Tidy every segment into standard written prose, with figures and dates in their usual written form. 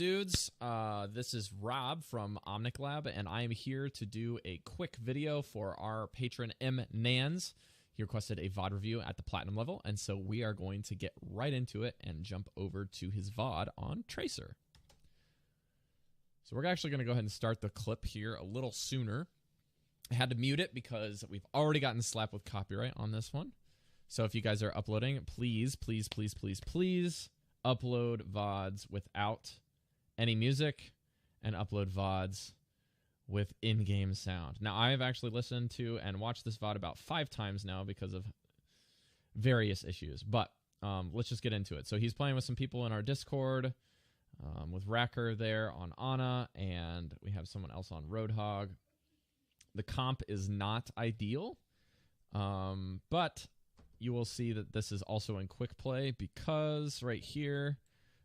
dudes? This is Rob from Omnic Lab, and I am here to do a quick video for our patron MNans. He requested a VOD review at the platinum level, and so we are going to get right into it and jump over to his VOD on Tracer. So we're actually going to go ahead and start the clip here a little sooner. I had to mute it because we've already gotten slapped with copyright on this one. So if you guys are uploading, please, please, please, please, please upload VODs without any music and upload VODs with in-game sound. Now, I have actually listened to and watched this VOD about 5 times now because of various issues. But let's just get into it. So he's playing with some people in our Discord, with Racker there on Ana, and we have someone else on Roadhog. The comp is not ideal, but you will see that this is also in quick play because right here,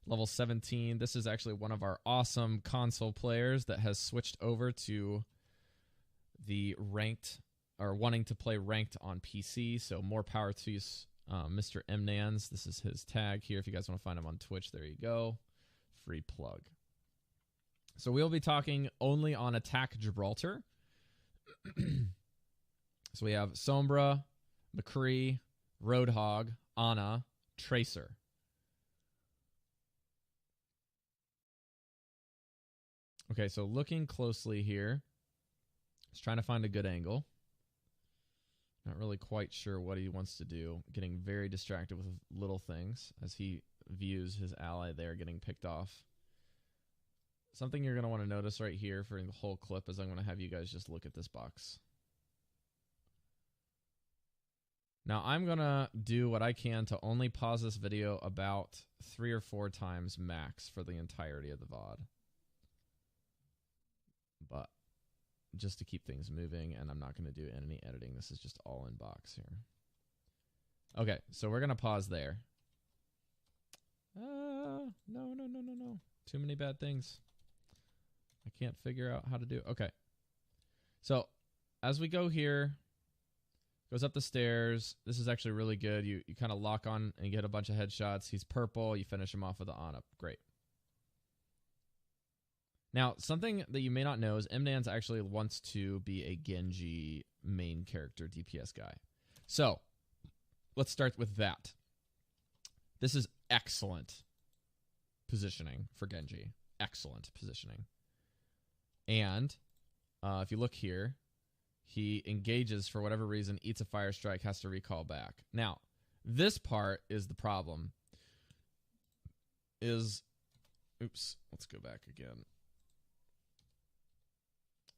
level 17, this is actually one of our awesome console players that has switched over to the ranked, or wanting to play ranked on PC, so more power to you, Mr. MNans. This is his tag here. If you guys want to find him on Twitch, there you go. Free plug. So we'll be talking only on Attack Gibraltar. So we have Sombra, McCree, Roadhog, Ana, Tracer. Okay, so looking closely here, just trying to find a good angle. Not really quite sure what he wants to do. Getting very distracted with little things as he views his ally there getting picked off. Something you're going to want to notice right here for the whole clip is I'm going to have you guys just look at this box. Now, I'm going to do what I can to only pause this video about 3 or 4 times max for the entirety of the VOD. But just to keep things moving, and I'm not going to do any editing. This is just all in box here. Okay, so we're going to pause there. No. Too many bad things. I can't figure out how to do. Okay. So as we go here, goes up the stairs. This is actually really good. You kind of lock on and get a bunch of headshots. He's purple. You finish him off with the on-up. Great. Now, something that you may not know is MNans actually wants to be a Genji main character DPS guy. So let's start with that. This is excellent positioning for Genji. Excellent positioning. And if you look here, he engages for whatever reason, eats a fire strike, has to recall back. Now, this part is the problem. Oops, let's go back again.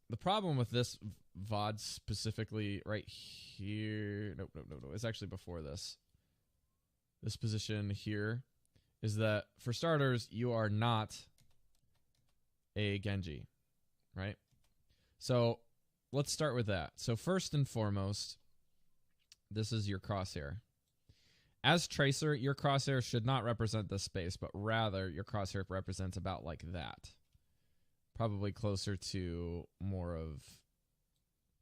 The problem with this VOD specifically right here, no, it's actually before this. This position here is that, for starters, you are not a Genji, right? So let's start with that. So first and foremost, this is your crosshair. As Tracer, your crosshair should not represent this space, but rather your crosshair represents about like that. Probably closer to more of...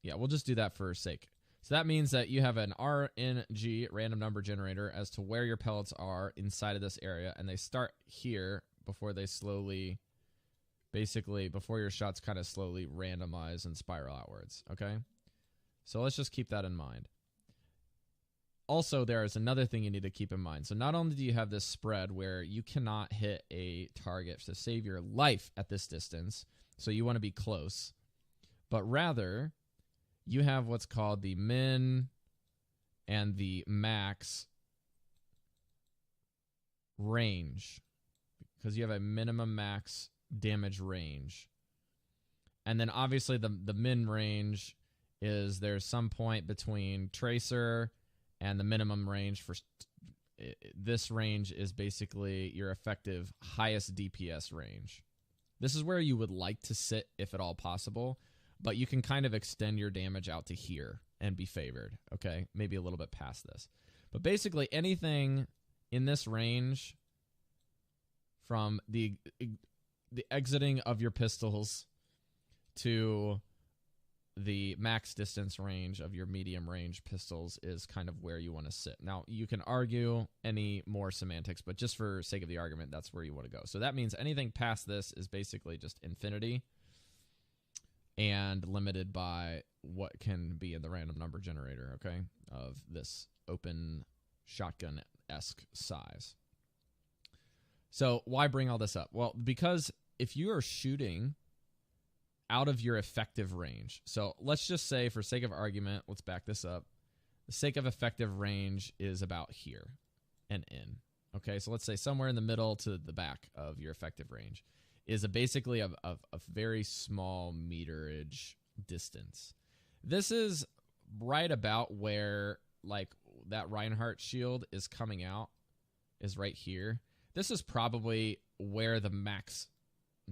Yeah, we'll just do that for sake. So that means that you have an RNG, random number generator, as to where your pellets are inside of this area, and they start here before they slowly... Basically, before your shots kind of slowly randomize and spiral outwards, okay? So let's just keep that in mind. Also, there is another thing you need to keep in mind. So not only do you have this spread where you cannot hit a target to save your life at this distance, so you want to be close, but rather, you have what's called the min and the max range, because you have a minimum max damage range. And then obviously the min range is there's some point between Tracer and the minimum range for this range is basically your effective highest DPS range. This is where you would like to sit if at all possible, but you can kind of extend your damage out to here and be favored, okay? Maybe a little bit past this. But basically anything in this range from the exiting of your pistols to the max distance range of your medium range pistols is kind of where you want to sit. Now, you can argue any more semantics, but just for sake of the argument, that's where you want to go. So that means anything past this is basically just infinity and limited by what can be in the random number generator, okay, of this open shotgun-esque size. So why bring all this up? Well, because if you are shooting out of your effective range. So let's just say, for sake of argument, let's back this up. The sake of effective range is about here and in. Okay, so let's say somewhere in the middle to the back of your effective range is basically a very small meterage distance. This is right about where, like, that Reinhardt shield is coming out, is right here. This is probably where the max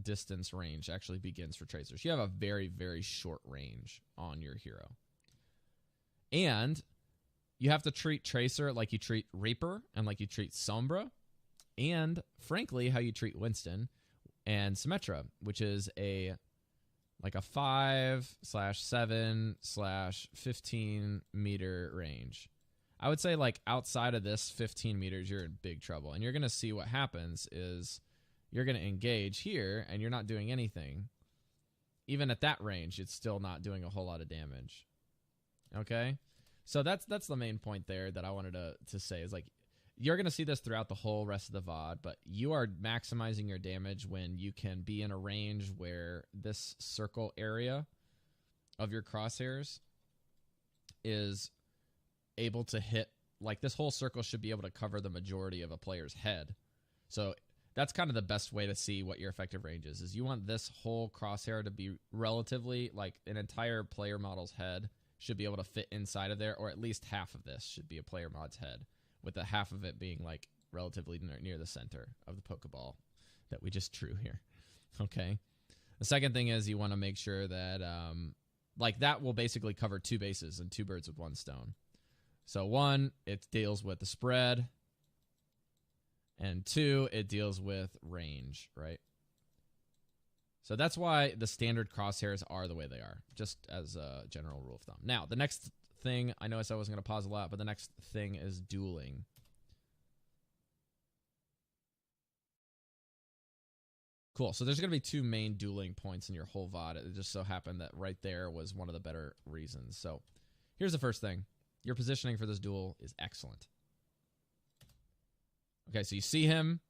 distance range actually begins for tracers. You have a very, very short range on your hero. And you have to treat Tracer like you treat Reaper and like you treat Sombra, and frankly, how you treat Winston and Symmetra, which is like a 5/7/15 meter range. I would say, like, outside of this 15 meters, you're in big trouble. And you're going to see what happens is you're going to engage here, and you're not doing anything. Even at that range, it's still not doing a whole lot of damage. Okay? So that's the main point there that I wanted to say is, like, you're going to see this throughout the whole rest of the VOD, but you are maximizing your damage when you can be in a range where this circle area of your crosshairs is able to hit, like, this whole circle should be able to cover the majority of a player's head. So that's kind of the best way to see what your effective range is you want this whole crosshair to be relatively, like, an entire player model's head should be able to fit inside of there, or at least half of this should be a player mod's head, with the half of it being, like, relatively near the center of the Pokeball that we just drew here. Okay. The second thing is you want to make sure that, like, that will basically cover two bases and two birds with one stone. So one, it deals with the spread, and two, it deals with range, right? So that's why the standard crosshairs are the way they are, just as a general rule of thumb. Now, the next thing, I know I said I wasn't going to pause a lot, but the next thing is dueling. Cool. So there's going to be two main dueling points in your whole VOD. It just so happened that right there was one of the better reasons. So here's the first thing. Your positioning for this duel is excellent. Okay, so you see him.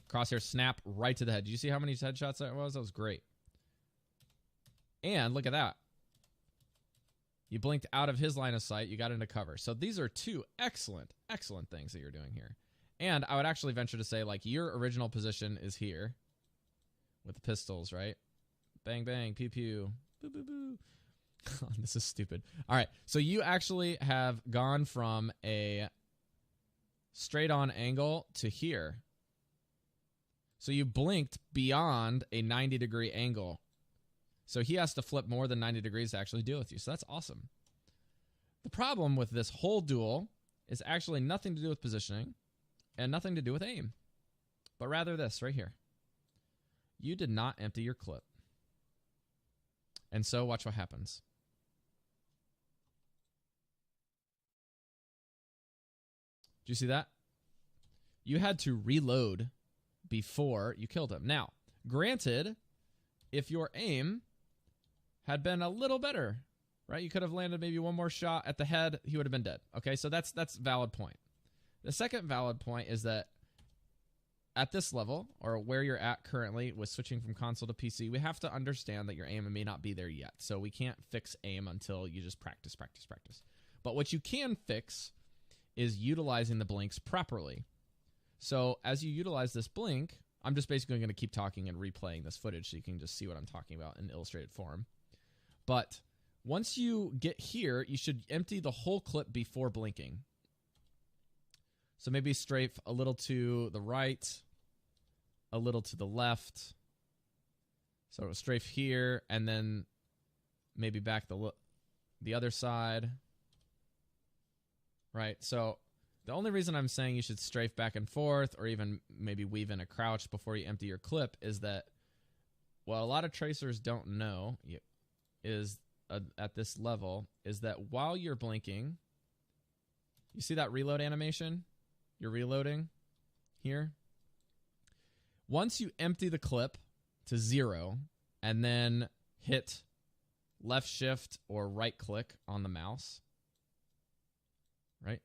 Crosshair snap right to the head. Did you see how many headshots that was? That was great. And look at that. You blinked out of his line of sight. You got into cover. So these are two excellent, excellent things that you're doing here. And I would actually venture to say, like, your original position is here with the pistols, right? Bang, bang, pew, pew, boo, boo, boo. This is stupid. All right, so you actually have gone from a straight-on angle to here. So you blinked beyond a 90-degree angle. So he has to flip more than 90 degrees to actually deal with you. So that's awesome. The problem with this whole duel is actually nothing to do with positioning and nothing to do with aim, but rather this right here. You did not empty your clip. And so watch what happens. Did you see that? You had to reload before you killed him. Now, granted, if your aim had been a little better, right? You could have landed maybe one more shot at the head, he would have been dead. Okay, so that's a valid point. The second valid point is that at this level, or where you're at currently with switching from console to PC, we have to understand that your aim may not be there yet. So we can't fix aim until you just practice, practice, practice. But what you can fix is utilizing the blinks properly. So as you utilize this blink, I'm just basically going to keep talking and replaying this footage so you can just see what I'm talking about in illustrated form. But once you get here, you should empty the whole clip before blinking. So maybe strafe a little to the right, a little to the left. So strafe here, and then maybe back the other side. Right, so the only reason I'm saying you should strafe back and forth or even maybe weave in a crouch before you empty your clip is that what a lot of tracers don't know is at this level is that while you're blinking, you see that reload animation? You're reloading here. Once you empty the clip to 0 and then hit left shift or right click on the mouse, right?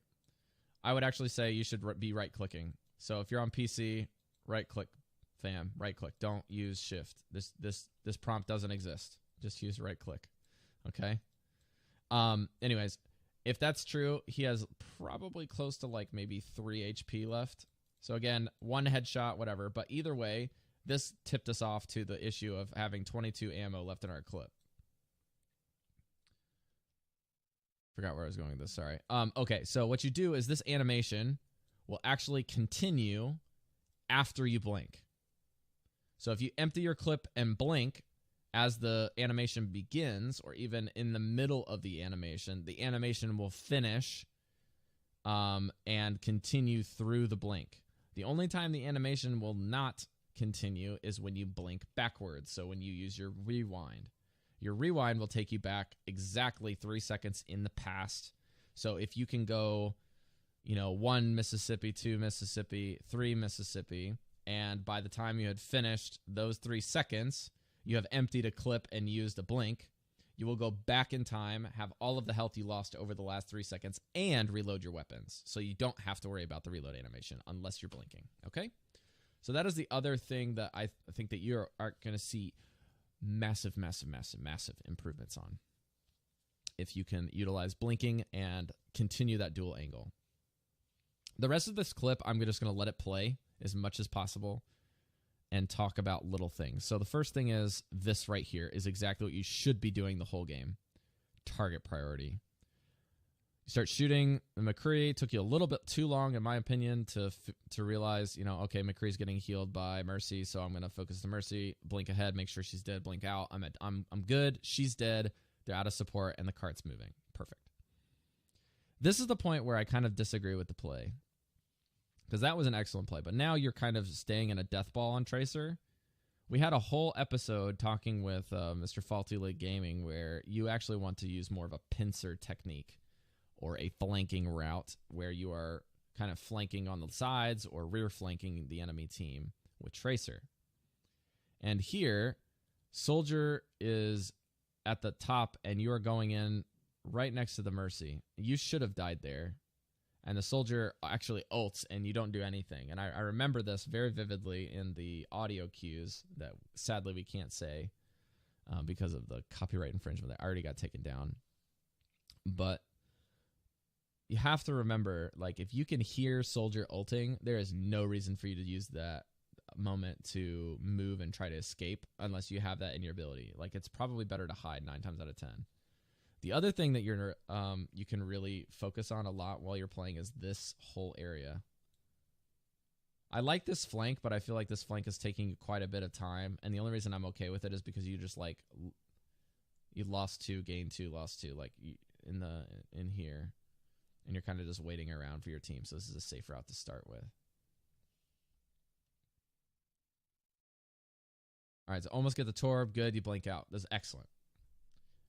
I would actually say you should be right clicking. So if you're on PC, right click, fam, right click. Don't use shift. This prompt doesn't exist. Just use right click. Okay? Anyways, if that's true, he has probably close to like maybe 3 HP left. So again, 1 headshot, whatever. But either way, this tipped us off to the issue of having 22 ammo left in our clip. Forgot where I was going with this, sorry. Okay, so what you do is this animation will actually continue after you blink. So if you empty your clip and blink as the animation begins, or even in the middle of the animation will finish and continue through the blink. The only time the animation will not continue is when you blink backwards, so when you use your rewind. Your rewind will take you back exactly 3 seconds in the past. So if you can go, 1 Mississippi, 2 Mississippi, 3 Mississippi, and by the time you had finished those 3 seconds, you have emptied a clip and used a blink, you will go back in time, have all of the health you lost over the last 3 seconds, and reload your weapons. So you don't have to worry about the reload animation unless you're blinking, okay? So that is the other thing that I think that you are going to see massive improvements on if you can utilize blinking and continue that dual angle. The rest of this clip, I'm just going to let it play as much as possible and talk about little things. So the first thing is this right here is exactly what you should be doing the whole game. Target priority. You start shooting McCree. Took you a little bit too long, in my opinion, to realize, okay, McCree's getting healed by Mercy, so I'm going to focus on Mercy. Blink ahead, make sure she's dead. Blink out. I'm good. She's dead. They're out of support, and the cart's moving. Perfect. This is the point where I kind of disagree with the play, because that was an excellent play. But now you're kind of staying in a death ball on Tracer. We had a whole episode talking with Mr. Faulty League Gaming where you actually want to use more of a pincer technique, or a flanking route where you are kind of flanking on the sides or rear flanking the enemy team with Tracer. And here, Soldier is at the top and you are going in right next to the Mercy. You should have died there. And the Soldier actually ults and you don't do anything. And I remember this very vividly in the audio cues that sadly we can't say because of the copyright infringement that already got taken down. But you have to remember, like, if you can hear Soldier ulting, there is no reason for you to use that moment to move and try to escape unless you have that in your ability. Like, it's probably better to hide 9 times out of 10. The other thing that you can really focus on a lot while you're playing is this whole area. I like this flank, but I feel like this flank is taking quite a bit of time, and the only reason I'm okay with it is because you just, like, you lost 2, gained 2, lost 2, like, in here. And you're kind of just waiting around for your team. So this is a safe route to start with. All right, so almost get the Torb. Good, you blink out. This is excellent.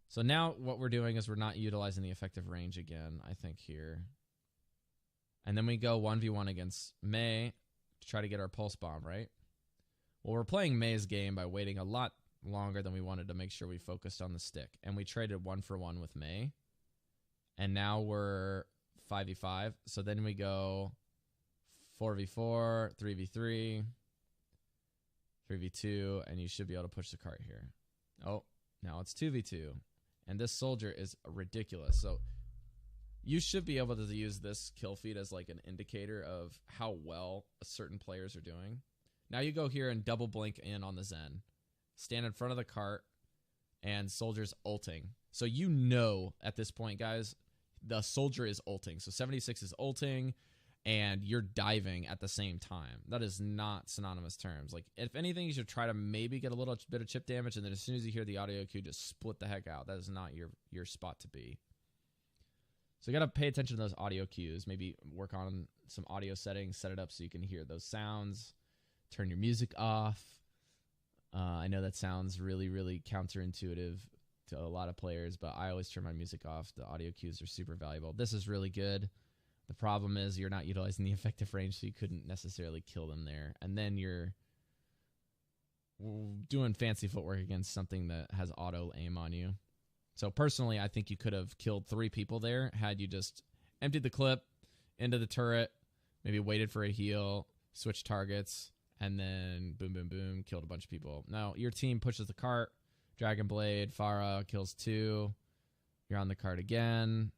So now what we're doing is we're not utilizing the effective range again, I think, here. And then we go 1v1 against Mei to try to get our pulse bomb, right? Well, we're playing Mei's game by waiting a lot longer than we wanted to make sure we focused on the stick. And we traded 1-for-1 with Mei. And now we're 5v5. So then we go 4v4, 3v3, 3v2, and you should be able to push the cart here. Oh, now it's 2v2. And this Soldier is ridiculous. So you should be able to use this kill feed as like an indicator of how well certain players are doing. Now you go here and double blink in on the Zen. Stand in front of the cart, and Soldier's ulting. So you know at this point, guys, the Soldier is ulting. So 76 is ulting, and you're diving at the same time. That is not synonymous terms. Like, if anything, you should try to maybe get a little bit of chip damage, and then as soon as you hear the audio cue, just split the heck out. That is not your spot to be. So you got to pay attention to those audio cues. Maybe work on some audio settings, set it up so you can hear those sounds. Turn your music off. I know that sounds really, really counterintuitive to a lot of players, but I always turn my music off. The audio cues are super valuable. This is really good. The problem is you're not utilizing the effective range, so you couldn't necessarily kill them there. And then you're doing fancy footwork against something that has auto aim on you. So personally, I think you could have killed 3 people there had you just emptied the clip into the turret, maybe waited for a heal, switched targets, and then boom, boom, boom, killed a bunch of people. Now, your team pushes the cart. Dragon Blade, Farah kills 2. You're on the cart again.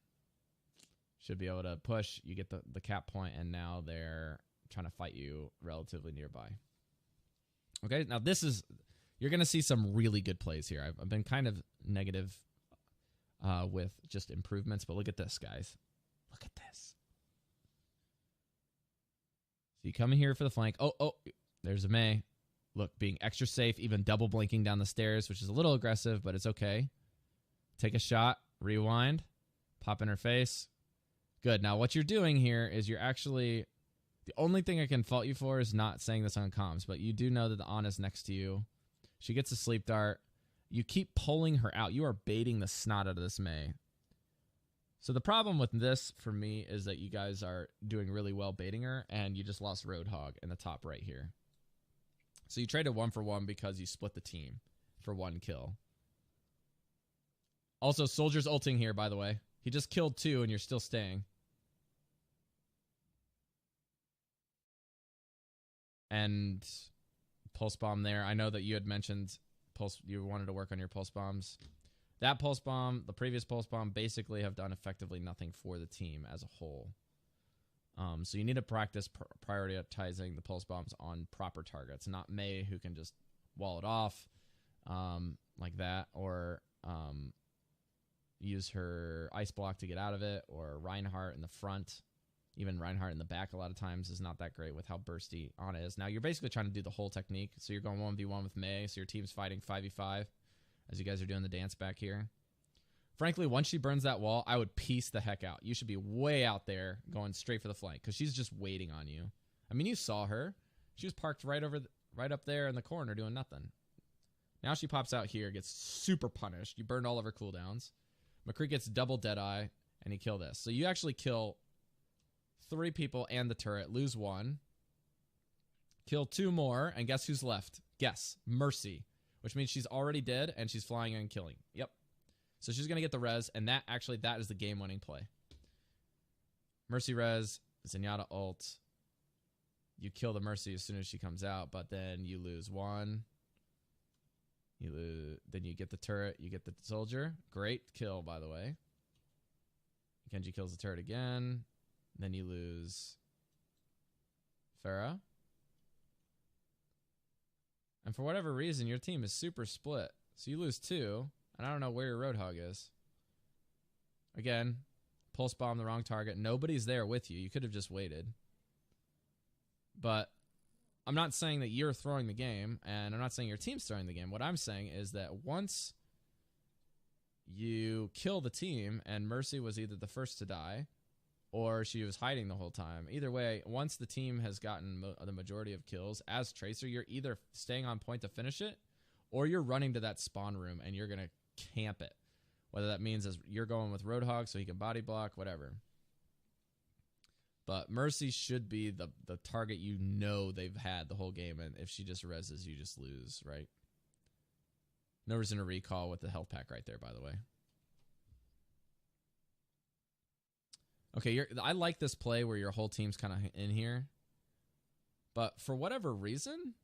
Should be able to push. You get the cap point, and now they're trying to fight you relatively nearby. Okay, now this is... You're going to see some really good plays here. I've been kind of negative with just improvements, but look at this, guys. Look at this. So you come in here for the flank. Oh, there's a Mei. Look, being extra safe, even double blinking down the stairs, which is a little aggressive, but it's okay. Take a shot, rewind, pop in her face. Good. Now, what you're doing here is you're actually... The only thing I can fault you for is not saying this on comms, but you do know that the Ana's next to you. She gets a sleep dart. You keep pulling her out. You are baiting the snot out of this Mei. So the problem with this, for me, is that you guys are doing really well baiting her, and you just lost Roadhog in the top right here. So you traded 1 for 1 because you split the team for 1 kill. Also, Soldier's ulting here, by the way. He just killed 2, and you're still staying. And pulse bomb there. I know that you had mentioned you wanted to work on your pulse bombs. That pulse bomb, the previous pulse bomb, basically have done effectively nothing for the team as a whole. So you need to practice prioritizing the pulse bombs on proper targets, not Mei, who can just wall it off like that, or use her ice block to get out of it, or Reinhardt in the front. Even Reinhardt in the back a lot of times is not that great with how bursty Ana is. Now, you're basically trying to do the whole technique. So you're going 1v1 with Mei, so your team's fighting 5v5 as you guys are doing the dance back here. Frankly, once she burns that wall, I would piece the heck out. You should be way out there going straight for the flank because she's just waiting on you. I mean, you saw her. She was parked right up there in the corner doing nothing. Now she pops out here, gets super punished. You burned all of her cooldowns. McCree gets double Deadeye, and you kill this. So you actually kill 3 people and the turret, lose 1, kill 2 more, and guess who's left? Guess. Mercy, which means she's already dead, and she's flying and killing. Yep. So she's going to get the res, and that is the game-winning play. Mercy res, Zenyatta ult. You kill the Mercy as soon as she comes out, but then you lose 1. Then you get the turret, you get the soldier. Great kill, by the way. Genji kills the turret again. Then you lose Farah. And for whatever reason, your team is super split. So you lose 2, and I don't know where your Roadhog is. Again, pulse bomb the wrong target. Nobody's there with you. You could have just waited. But I'm not saying that you're throwing the game, and I'm not saying your team's throwing the game. What I'm saying is that once you kill the team, and Mercy was either the first to die, or she was hiding the whole time. Either way, once the team has gotten the majority of kills, as Tracer, you're either staying on point to finish it, or you're running to that spawn room, and you're going to camp it. Whether that means as you're going with Roadhog so he can body block, whatever. But Mercy should be the target you know they've had the whole game, and if she just reses, you just lose, right? No reason to recall with the health pack right there, by the way. Okay, I like this play where your whole team's kind of in here. But for whatever reason,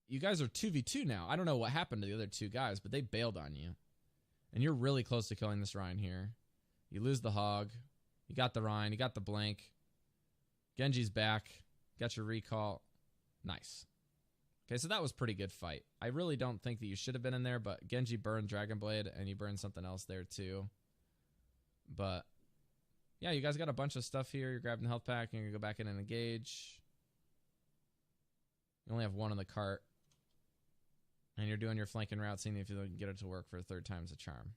you guys are 2v2 now. I don't know what happened to the other 2 guys, but they bailed on you. And you're really close to killing this Ryan here. You lose the Hog. You got the Ryan. You got the Blank. Genji's back. Got your recall. Nice. Okay, so that was a pretty good fight. I really don't think that you should have been in there, but Genji burned Dragon Blade, and you burned something else there too. But, yeah, you guys got a bunch of stuff here. You're grabbing the health pack, and you're going to go back in and engage. You only have 1 on the cart. And you're doing your flanking route, seeing if you can get it to work for a 3rd time's a charm.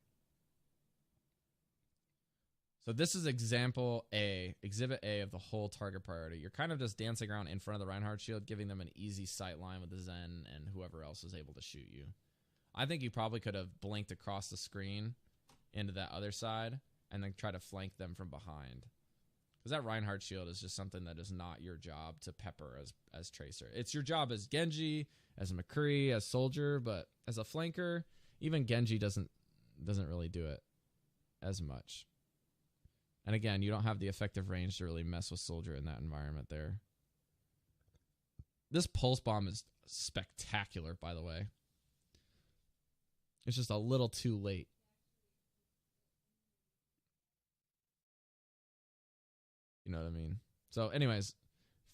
So this is example A, exhibit A of the whole target priority. You're kind of just dancing around in front of the Reinhardt shield, giving them an easy sight line with the Zen and whoever else is able to shoot you. I think you probably could have blinked across the screen into that other side and then try to flank them from behind. Because that Reinhardt shield is just something that is not your job to pepper as Tracer. It's your job as Genji, as McCree, as Soldier, but as a flanker, even Genji doesn't really do it as much. And again, you don't have the effective range to really mess with Soldier in that environment there. This pulse bomb is spectacular, by the way. It's just a little too late. You know what I mean? So anyways,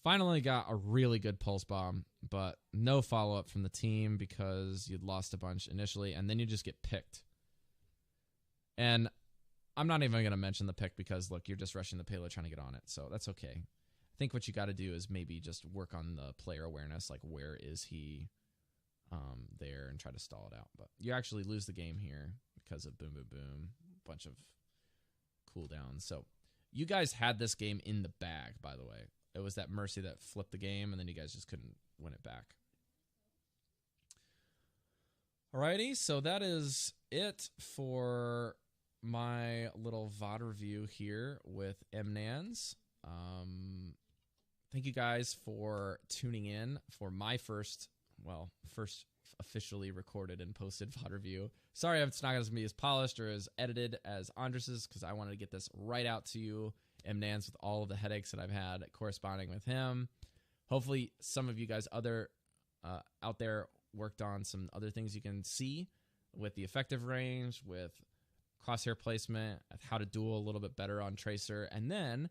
finally got a really good pulse bomb, but no follow-up from the team because you'd lost a bunch initially, and then you just get picked. And I'm not even going to mention the pick because, look, you're just rushing the payload trying to get on it, so that's okay. I think what you got to do is maybe just work on the player awareness, like where is he there, and try to stall it out. But you actually lose the game here because of boom, boom, boom, a bunch of cooldowns. So you guys had this game in the bag, by the way. It was that Mercy that flipped the game, and then you guys just couldn't win it back. Alrighty, so that is it for my little VOD review here with MNans. Thank you guys for tuning in for my first officially recorded and posted VOD review. Sorry if it's not going to be as polished or as edited as Andres's, because I wanted to get this right out to you, MNans, with all of the headaches that I've had corresponding with him. Hopefully some of you guys out there worked on some other things you can see with the effective range, with crosshair placement, how to duel a little bit better on Tracer, and then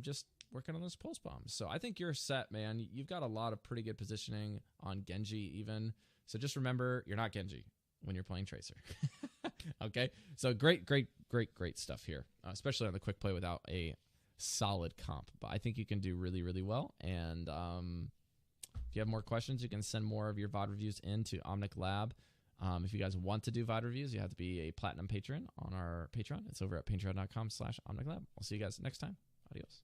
just working on those pulse bombs. So I think you're set, man. You've got a lot of pretty good positioning on Genji even. So just remember, you're not Genji when you're playing Tracer. Okay? So great stuff here, especially on the quick play without a solid comp. But I think you can do really, really well. And if you have more questions, you can send more of your VOD reviews into Omnic Lab. If you guys want to do VOD reviews, you have to be a platinum patron on our Patreon. It's over at patreon.com/OmnicLab. I'll see you guys next time. Adios.